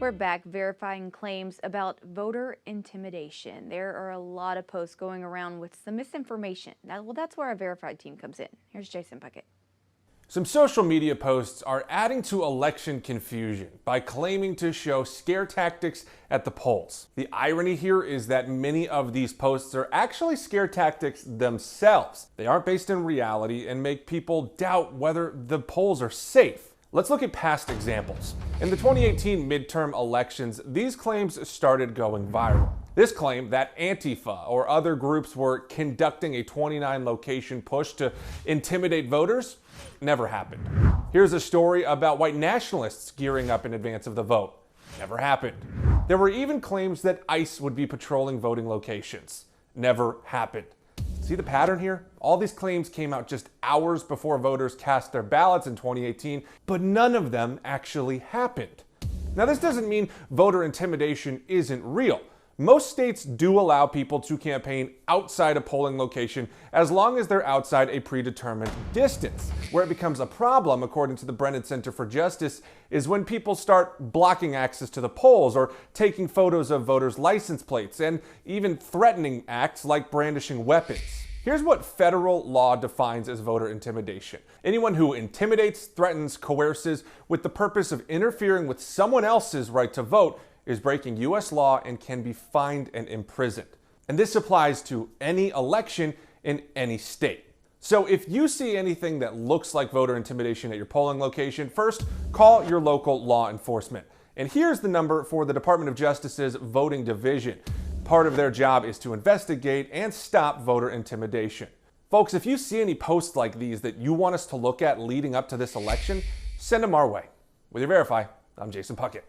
We're back verifying claims about voter intimidation. There are a lot of posts going around with some misinformation. That's where our verified team comes in. Here's Jason Puckett. Some social media posts are adding to election confusion by claiming to show scare tactics at the polls. The irony here is that many of these posts are actually scare tactics themselves. They aren't based in reality and make people doubt whether the polls are safe. Let's look at past examples. In the 2018 midterm elections, these claims started going viral. This claim that Antifa or other groups were conducting a 29-location push to intimidate voters never happened. Here's a story about white nationalists gearing up in advance of the vote. Never happened. There were even claims that ICE would be patrolling voting locations. Never happened. See the pattern here? All these claims came out just hours before voters cast their ballots in 2018, but none of them actually happened. Now, this doesn't mean voter intimidation isn't real. Most states do allow people to campaign outside a polling location as long as they're outside a predetermined distance. Where it becomes a problem, according to the Brennan Center for Justice, is when people start blocking access to the polls or taking photos of voters' license plates and even threatening acts like brandishing weapons. Here's what federal law defines as voter intimidation. Anyone who intimidates, threatens, coerces with the purpose of interfering with someone else's right to vote is breaking U.S. law and can be fined and imprisoned. And this applies to any election in any state. So if you see anything that looks like voter intimidation at your polling location, first call your local law enforcement. And here's the number for the Department of Justice's voting division. Part of their job is to investigate and stop voter intimidation. Folks, if you see any posts like these that you want us to look at leading up to this election, send them our way. With your Verify, I'm Jason Puckett.